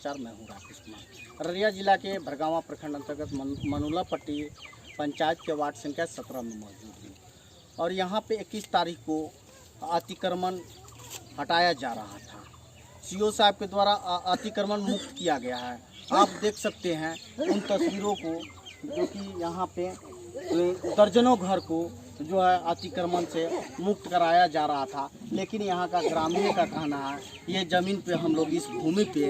समाचार। मैं हूँ राकेश कुमार। अररिया जिला के भरगावा प्रखंड अंतर्गत मनुला पट्टी पंचायत के वार्ड संख्या 17 में मौजूद हूँ और यहाँ पे 21 तारीख को अतिक्रमण हटाया जा रहा था। सीओ साहब के द्वारा अतिक्रमण मुक्त किया गया है। आप देख सकते हैं उन तस्वीरों को, जो कि यहाँ पे दर्जनों घर को जो है अतिक्रमण से मुक्त कराया जा रहा था। लेकिन यहाँ का ग्रामीण का कहना है ये ज़मीन पे हम लोग इस भूमि पे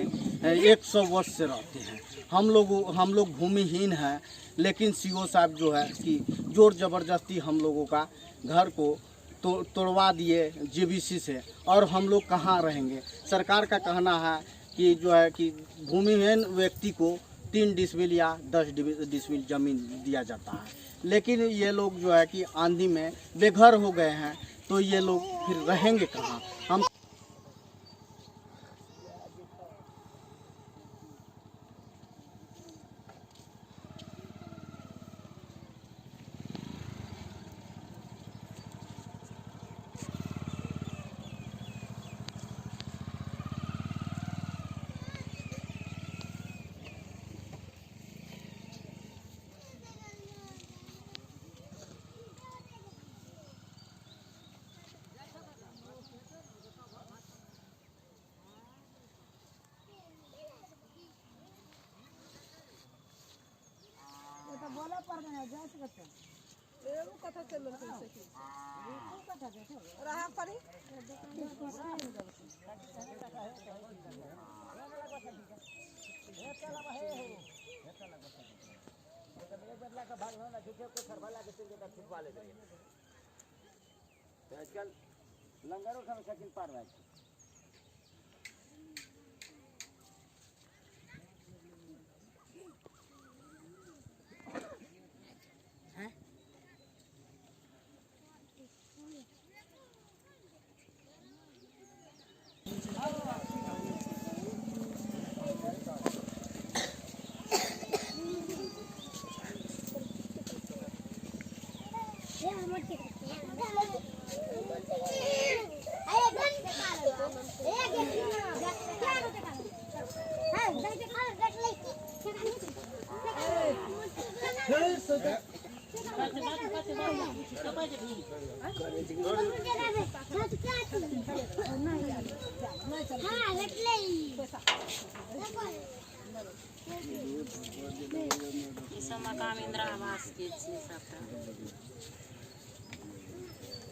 100 वर्ष से रहते हैं, हम लोग भूमिहीन हैं। लेकिन सीओ साहब जो है कि जोर ज़बरदस्ती हम लोगों का घर को तोड़वा दिए जेबीसी से, और हम लोग कहाँ रहेंगे। सरकार का कहना है कि जो है कि भूमिहीन व्यक्ति को 3 डिसमिल या 10 डिसमिल ज़मीन दिया जाता है। लेकिन ये लोग जो है कि आंधी में बेघर हो गए हैं, तो ये लोग फिर रहेंगे कहाँ। हम बोला पर नहीं जा सकते एगो कथा चल रहा है कि वो कथा देखो रहा पड़ी आजकल लंगरों का शकीन पार रहा है।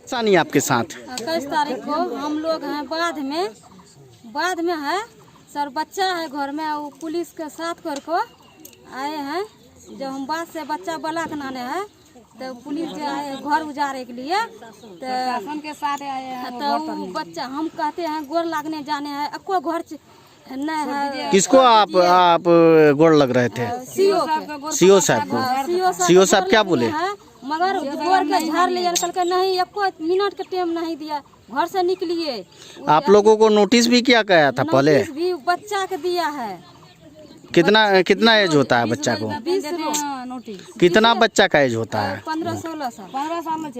सानी आपके साथ 21 तारीख को हम लोग हैं बाद में है सर, बच्चा है घर में, वो पुलिस के साथ कर को आए हैं। जब हम बाद से बच्चा बलाक नाने है तो पुलिस जो आए घर उजारे के लिए, तो शासन के साथ आए हैं। तो बच्चा हम कहते हैं गोर लागने जाने हैं, आपको घर नहीं है। किसको आप गोड़ लग रहे थे? सीओ साहब को। सीओ साहब क्या बोले? मगर गोर के झाड़ लिया, कल नहीं एको मिनट के टाइम नहीं दिया, घर से निकलिए। आप लोगों को नोटिस भी क्या गया था पहले? भी बच्चा के दिया है। कितना एज होता है बच्चा को? 20 नोटिस। कितना बच्चा का एज होता है? 15-16 साल। 15 साल में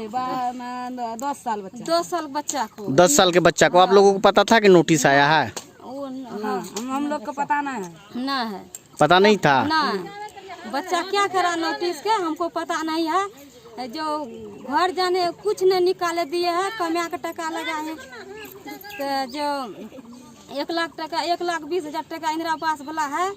10 साल बच्चा। 10 साल बच्चा को। 10 साल के बच्चा को आप लोगों को पता था कि नोटिस आया है? हम लोग को पता नहीं है। पता नहीं था? नहीं, बच्चा क्या करा नोटिस के हमको पता नहीं है। जो घर जाने कुछ नहीं निकाले दिए है, कमिया का टका लगा है। तो जो 1 लाख टका, 1,20,000 टका इंदिरा आवास वाला है,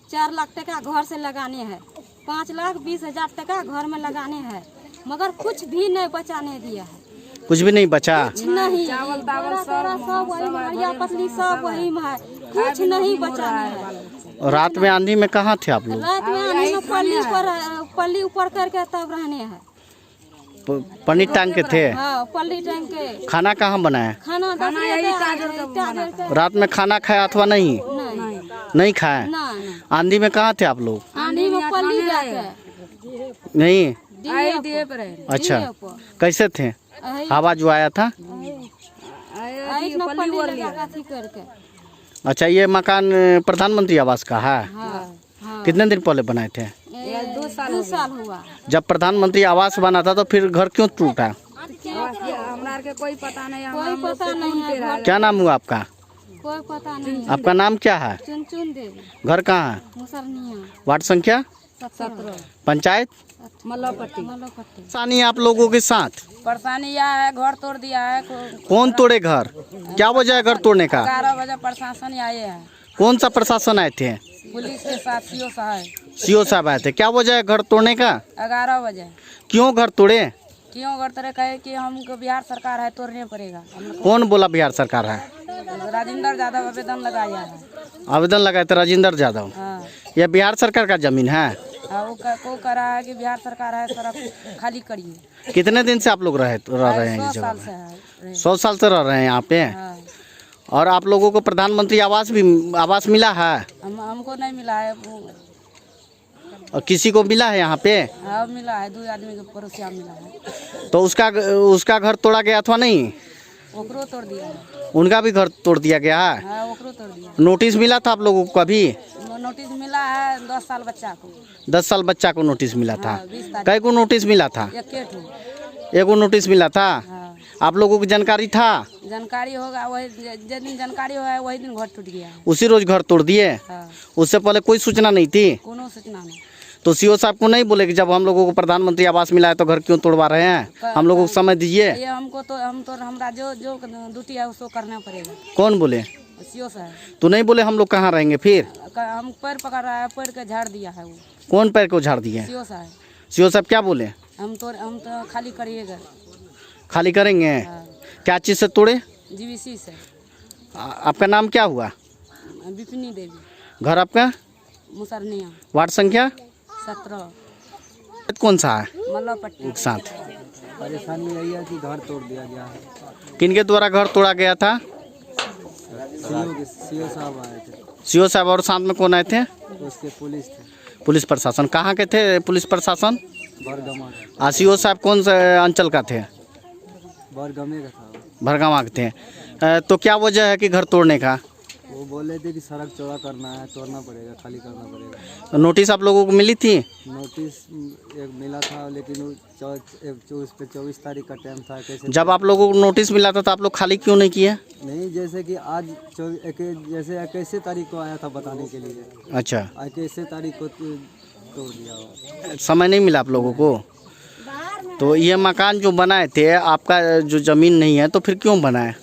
4 लाख टका घर से लगाने हैं, 5,20,000 टका घर में लगाने हैं, मगर कुछ भी नहीं बचाने दिया है। कुछ भी नहीं बचा? कुछ नहीं, चावल दावल सब वही हरिया पतली सब वही में है, कुछ नहीं बचाने है। रात में आंधी में कहाँ थे आप लोग? रात में आंधी में पल्ली ऊपर करके तब रहने हैं। पन्नी टांग के थे? हाँ, पल्ली टांग के। खाना कहाँ बनाया? खाना रात में खाना खाया अथवा नहीं? नहीं खाया। आंधी में कहाँ थे आप लोग? आंधी में पल्ली जाके नहीं। अच्छा, कैसे थे? हवा जो आया था? अच्छा, ये मकान प्रधानमंत्री आवास का है? कितने दिन पहले बनाए थे? 2 साल हुआ। जब प्रधानमंत्री आवास बना था तो फिर घर क्यों टूटा? हमारा कोई पता नहीं है। क्या नाम हुआ आपका? कोई पता नहीं। आपका नाम क्या है? चुन देवी, घर कहाँ है? मुसरनिया, वार्ड संख्या 17, पंचायत मल्लापट्टी। परेशानी आप लोगों के साथ? परेशानी यह है, घर तोड़ दिया है। कौन तोड़े घर? क्या वजह है घर तोड़ने का? 11 बजे प्रशासन आए हैं, कौन सा प्रशासन आए थे? पुलिस के साथ सीओ साहब। सीओ साहब आए थे। क्या वजह है घर तोड़ने का? 11 बजे। क्यों घर तोड़े? क्यों घर तोड़े? कहे कि हमको बिहार सरकार है, तोड़ने पड़ेगा। कौन बोला बिहार सरकार है? राजेंद्र यादव आवेदन लगाया है। आवेदन लगाए थे राजेंद्र यादव। हाँ, यह बिहार सरकार का जमीन है। वो कह रहा है कि बिहार सरकार है, सड़क खाली करिए। कितने दिन से आप लोग रह रहे हैं 100 इस साल जगह से में? है। 100 साल से रह रहे हैं यहाँ पे। हाँ, और आप लोगों को प्रधानमंत्री आवास मिला है? हमको नहीं मिला है। और किसी को मिला है यहाँ पे? हाँ, मिला है, 2 आदमी के पड़ोसिया मिला है। तो उसका घर तोड़ा गया अथवा नहीं? ओकरो तोड़ दिया है। उनका भी घर तोड़ दिया गया है। हाँ, ओकरो तोड़ दिया। नोटिस मिला था आप लोगों को कभी? नोटिस मिला है 10 साल बच्चा को। 10 साल बच्चा को नोटिस मिला था। हाँ, 20 तारीख। कई को नोटिस मिला था? एगो नोटिस मिला था। हाँ, आप लोगों की जानकारी था? जानकारी होगा वही जिस दिन जानकारी होगा वही दिन घर टूट गया है। उसी रोज घर तोड़ दिए? हाँ, उससे पहले कोई सूचना नहीं थी? कोनो सूचना नहीं। तो सीओ साहब को नहीं बोले कि जब हम लोगों को प्रधानमंत्री आवास मिला है तो घर क्यों तोड़वा रहे हैं? हम लोगों को समय दीजिए। ये हमको तो हमरा जो ड्यूटी है उसको करना पड़ेगा। कौन बोले? सीओ साहब। तो नहीं बोले हम लोग कहाँ रहेंगे फिर? हम पैर पकड़ रहा है, पैर के झाड़ दिया है वो। कौन पैर को झाड़ दिए? सीओ साहब। सीओ साहब क्या बोले? हम तो खाली करिएगा। खाली करेंगे? हाँ, क्या चीज़ से तोड़े? जीवीसी से। आपका नाम क्या हुआ? विपिनी देवी। घर आपका? मुसरनिया, वार्ड संख्या 17, कौन सा है? मल्लापट्टी। एक साथ। परेशानी यही है कि घर तोड़ दिया गया है। किनके द्वारा घर तोड़ा गया था? सीओ साहब आए थे, सीओ साहब और साथ में कौन आए थे? उसके पुलिस थे, पुलिस प्रशासन। कहाँ के थे पुलिस प्रशासन? बरगमा। सीओ साहब कौन से अंचल का थे? बरगमे का था। भरगामा के थे। तो क्या वजह है कि घर तोड़ने का? वो बोले थे कि सड़क चौड़ा करना है, तोड़ना पड़ेगा, खाली करना पड़ेगा। तो नोटिस आप लोगों को मिली थी? नोटिस एक मिला था, लेकिन उस पे 24 तारीख का टाइम था। कैसे जब आप लोगों को नोटिस मिला था तो आप लोग खाली क्यों नहीं किए? नहीं, जैसे कि आज जैसे 21 तारीख को आया था बताने के लिए। अच्छा, 21 तारीख को तोड़ दिया हुआ। समय नहीं मिला आप लोगों को? तो ये मकान जो बनाए थे, आपका जो ज़मीन नहीं है तो फिर क्यों बनाए?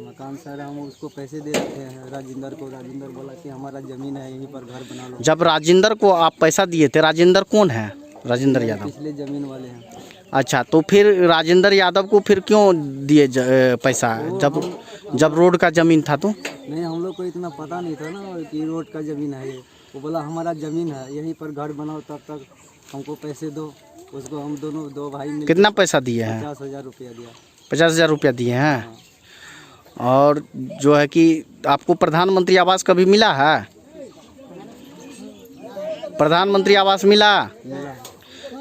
मकान सर हम उसको पैसे दे रखे हैं राजेंद्र को। राजेंद्र बोला कि हमारा ज़मीन है, यहीं पर घर बना लो। जब राजेंद्र को आप पैसा दिए थे, राजेंद्र कौन है? राजेंद्र यादव। पिछले ज़मीन वाले हैं। अच्छा, तो फिर राजेंद्र यादव को फिर क्यों दिए पैसा जब रोड का ज़मीन था? तो नहीं, हम लोग को इतना पता नहीं था ना कि रोड का ज़मीन है ये। वो बोला हमारा ज़मीन है, यहीं पर घर बनाओ, तब तक हमको पैसे दो। उसको हम दो भाई मिल कितना पैसा दिए हैं? 50,000 रुपया दिया। 50,000 रुपया दिए हैं। और जो है कि आपको प्रधानमंत्री आवास कभी मिला है? प्रधानमंत्री आवास मिला?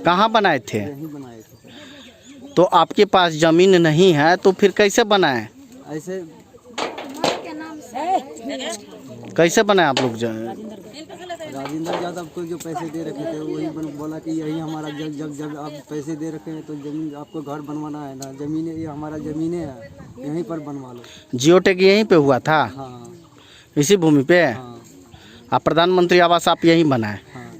कहाँ बनाए थे? यहीं बनाए थे। तो आपके पास ज़मीन नहीं है तो फिर कैसे बनाए? ऐसे कैसे बनाए आप लोग? राजेंद्र यादव को जो पैसे दे रखे थे वही बोला कि यही हमारा जब आप पैसे दे रखे हैं तो ज़मीन आपको घर बनवाना है ना, ज़मीन ये हमारा ज़मीनें है, यहीं पर बनवा लो। जियो टैग यहीं पे हुआ था? हाँ इसी भूमि पे? हाँ आप प्रधानमंत्री आवास आप यहीं बनाए हाँ,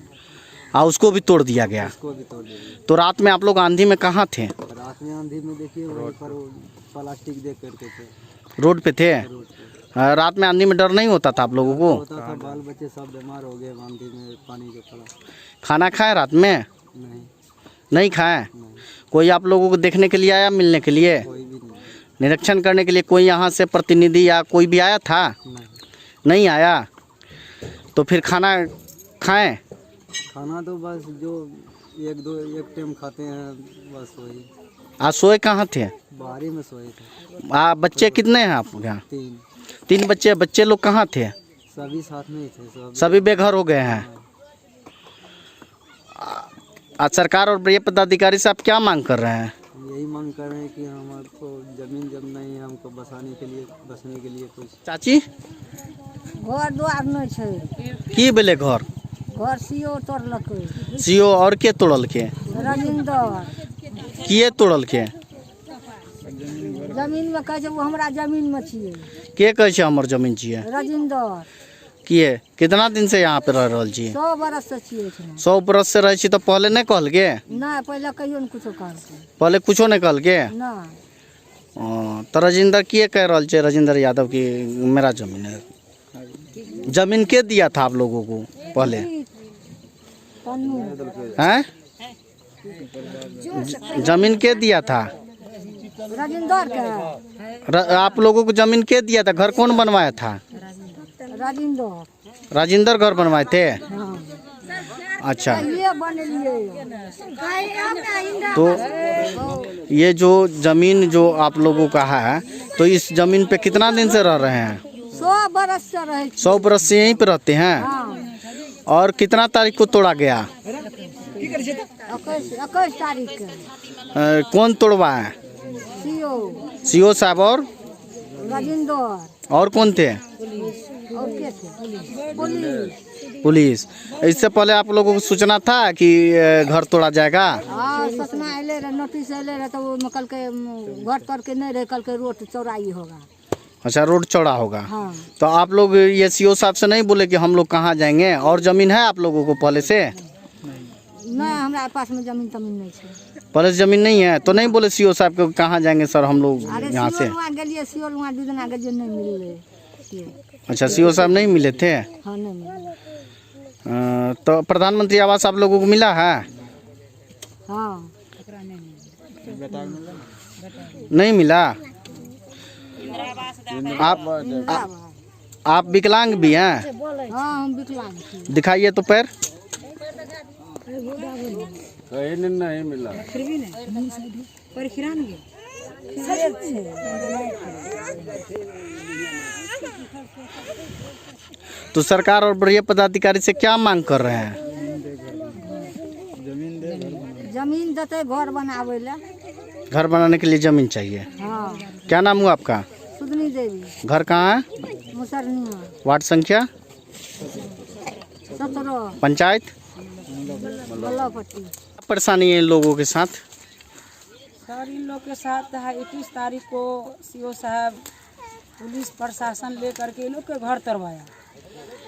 और उसको भी तोड़ दिया गया? उसको भी तोड़ दिया। तो रात में आप लोग आंधी में कहाँ थे? रात में आंधी में देखिए वहीं पर वो प्लास्टिक देख करके थे, रोड पे थे? रोड पे। रात में आंधी में डर नहीं होता था आप लोगों को? होता था, बाल बच्चे सब बीमार हो गए आंधी में पानी के पड़ा। खाना खाए रात में? नहीं खाए? नहीं, कोई आप लोगों को देखने के लिए आया, मिलने के लिए, कोई भी नहीं। निरीक्षण करने के लिए कोई यहाँ से प्रतिनिधि या कोई भी आया था? नहीं आया? तो फिर खाना खाएं? खाना तो बस जो एक टाइम खाते हैं बस वही। आज सोए कहाँ थे? बाहरी में सोए थे। बच्चे कितने हैं आप यहाँ? 3 बच्चे। बच्चे लोग कहाँ थे? सभी साथ में ही थे। सभी बेघर हो गए हैं। आज सरकार और ये पदाधिकारी से आप क्या मांग कर रहे हैं? यही मांग कर रहे हैं कि हमको ज़मीन जब नहीं है, हमको बसने के लिए कुछ। चाची घर द्वार नहीं छे। की बोले घर सीओ तोड़लकै। सीओ और के तोड़ल के? राजेंद्र किए तोड़ल के? जमीन में कहे वो हमारा जमीन में छिए। के कहे छे हमर जमीन छिए? राजिंदर किए कितना दिन से यहाँ पे रह रहल छी? 100 बरस से छिए। 100 बरस से रहे छी तो पहले नहीं कहल के? नहीं पहले कहियो न कुछो कहलकै। पहले कुछो नहीं कहल के? नहीं तो राजिंदर किए कह रहल छे राजिंदर यादव की मेरा जमीन है? जमीन के दिया था आप लोगों को पहले? हैं? जमीन के दिया था? राजिंदर के। आप लोगों को जमीन के दिया था? घर कौन बनवाया था? राजिंदर। राजिंदर घर बनवाए थे? हाँ। अच्छा, ये बनलिए। तो ये जो जमीन जो आप लोगों का है, तो इस जमीन पे कितना दिन से रह रहे हैं? 100 बरस से रहे। 100 बरस से यहीं पे रहते हैं? हाँ। और कितना तारीख को तोड़ा गया? 21 तारीख के। कौन तोड़वाए? सीओ साहब और राजिंदर। और कौन थे? और के थे? पुलिस। इससे पहले आप लोगों को सूचना था कि घर तोड़ा जाएगा? हाँ सूचना अले रहे, नोटिस अले रहे, तो वो कल के घर तोड़ के नहीं रहे, कल के रोड चौड़ाई होगा। अच्छा, रोड चौड़ा होगा। हाँ। तो आप लोग ये सीओ साहब से नहीं बोले कि हम लोग कहाँ जाएंगे? और जमीन है आप लोगों को पहले से? नहीं हमारे पास में जमीन तमीन नहीं है। पहले से जमीन नहीं है तो नहीं बोले सीओ साहब को कहाँ जाएंगे सर हम लोग यहाँ से? सीओ वहाँ 2 दिन आगे जो नहीं मिले। अच्छा, सीओ साहब नहीं मिले थे? हाँ नहीं मिले। तो प्रधानमंत्री आवास आप लोगों को मिला है? हाँ नहीं मिला? आप विकलांग भी हैं? हाँ हम विकलांग थी। दिखाइए तो पैर। नहीं मिला। फिर भी नहीं पर खिरान गए। तो सरकार और बड़े पदाधिकारी से क्या मांग कर रहे हैं? जमीन देते घर बनावे ला। घर बनाने के लिए जमीन चाहिए। हाँ। क्या नाम हुआ आपका? सुदनी देवी। घर कहाँ है? मुसरनिया। वार्ड संख्या? 17। पंचायत? बल्लापट्टी। परेशानी है इन लोगों के साथ? सर इन लोग के साथ है 21 तारीख को सीओ साहब पुलिस प्रशासन लेकर के इन लोग के घर तोड़वाया।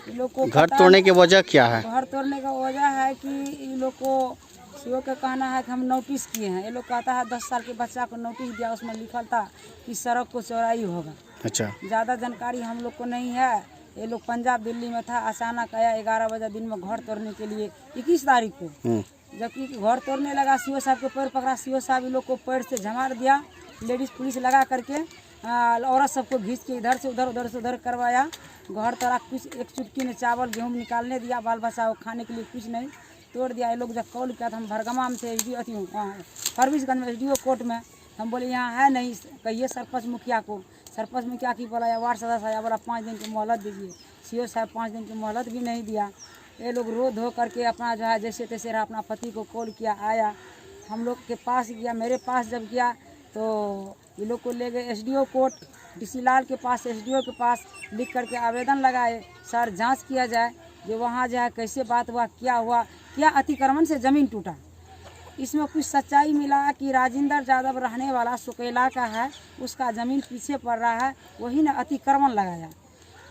इन लोग को घर तोड़ने की वजह क्या है? घर तोड़ने का वजह है कि इन लोग को सीओ का कहना है कि हम नोटिस किए हैं। ये लोग कहता है 10 साल के बच्चा को नोटिस दिया, उसमें लिखा था कि सड़क को चौड़ाई होगा। अच्छा, ज़्यादा जानकारी हम लोग को नहीं है। ये लोग पंजाब दिल्ली में था, अचानक आया 11 बजे दिन में घर तोड़ने के लिए 21 तारीख को। जबकि घर तोड़ने लगा, सीओ साहब के पैर पकड़ा। सीओ साहब इन लोग को पैर से झमार दिया, लेडीज पुलिस लगा करके औरत सबको घींच के इधर से उधर उधर से उधर करवाया। घर तोड़ा, कुछ एक चुटकी ने चावल गेहूँ निकालने दिया, बाल बच्चा को खाने के लिए कुछ नहीं, तोड़ दिया। ये लोग जब कॉल किया तो हम भरगमा में थे, फरबिसगंज में SDO कोर्ट में। हम बोले यहाँ है नहीं, कहिए सरपंच मुखिया को। सरपंच मुखिया की बोला या वार्ड सदस्य आया, बोला 5 दिन की मोहलत दीजिए। सीओ साहब 5 दिन की मोहलत भी नहीं दिया। ये लोग रो धो करके अपना जो है जैसे तैसे रहा, अपना पति को कॉल किया, आया हम लोग के पास गया। मेरे पास जब गया तो ये लोग को ले गए SDO कोर्ट, DC लाल के पास, SDO के पास लिख करके आवेदन लगाए, सर जांच किया जाए जो वहाँ जो है कैसे बात हुआ, क्या अतिक्रमण से ज़मीन टूटा। इसमें कुछ सच्चाई मिला कि राजिंदर यादव रहने वाला सुकेला का है, उसका ज़मीन पीछे पड़ रहा है, वही ने अतिक्रमण लगाया।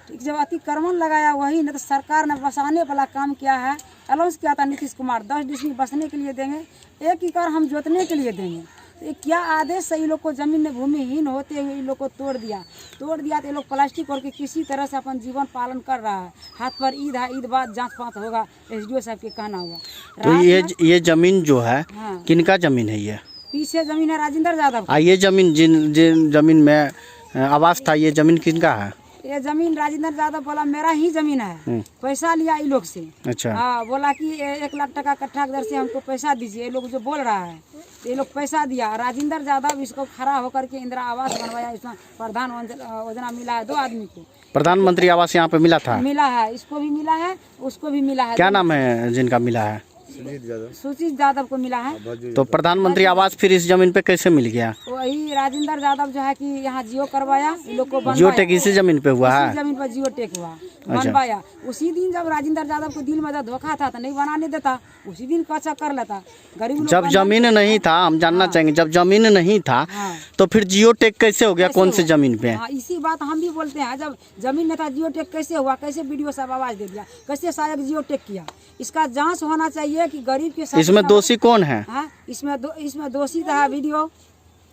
ठीक, जब अतिक्रमण लगाया वही ने, तो सरकार ने बसाने वाला काम किया है। अनाउंस किया था नीतीश कुमार 10 डिसमिल बसने के लिए देंगे, 1 एकड़ हम जोतने के लिए देंगे। तो ये क्या आदेश से इन लोग को जमीन में भूमिहीन होते हुए इन लोग को तोड़ दिया। तो ये लोग प्लास्टिक और के किसी तरह से अपन जीवन पालन कर रहा है। हाथ पर ईद है, ईद बाद जांच पाँच होगा, SDO साहब के कहना हुआ। तो ये जमीन जो है, हाँ, किनका जमीन है? ये पीछे जमीन है राजिंदर यादव का। ये जमीन जिन जमीन में आवास था, ये जमीन किनका है? ये जमीन राजिंदर यादव बोला मेरा ही जमीन है, पैसा लिया इन लोग से। अच्छा, हाँ, बोला कि 1 लाख टका कट्ठा दर से हमको पैसा दीजिए। ये लोग जो बोल रहा है, ये लोग पैसा दिया। राजिंदर यादव इसको खड़ा होकर के इंदिरा आवास बनवाया। इसमें प्रधान योजना मिला है 2 आदमी को। प्रधानमंत्री आवास यहाँ पे मिला था? मिला है, इसको भी मिला है, उसको भी मिला है। क्या नाम है जिनका मिला है? सुजीत यादव को मिला है। तो प्रधानमंत्री आवास फिर इस जमीन पे कैसे मिल गया? वही राजिंदर यादव जो है कि यहाँ जियो करवाया, इन लोग को जियो टैग इसी जमीन पे हुआ है? जमीन पर जियो टेक हुआ। बनवाया। उसी दिन जब राजेंद्र यादव को दिल में जब धोखा था तो नहीं बनाने देता, उसी दिन कच्चा कर लेता। गरीब लोग जब जमीन नहीं था, हम जानना चाहेंगे, जब जमीन नहीं था हाँ। तो फिर जियो टेक कैसे हो गया? कैसे कौन से हुआ? जमीन पे? हाँ, इसी बात हम भी बोलते हैं। जब जमीन नहीं था जियो टेक कैसे हुआ? कैसे वीडियो साहब आवाज दे दिया? कैसे साहब जियो टेक किया? इसका जांच होना चाहिए कि गरीब के साथ। इसमें दोषी कौन है? हाँ, इसमें दोषी था वीडियो,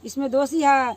इसमें दोषी है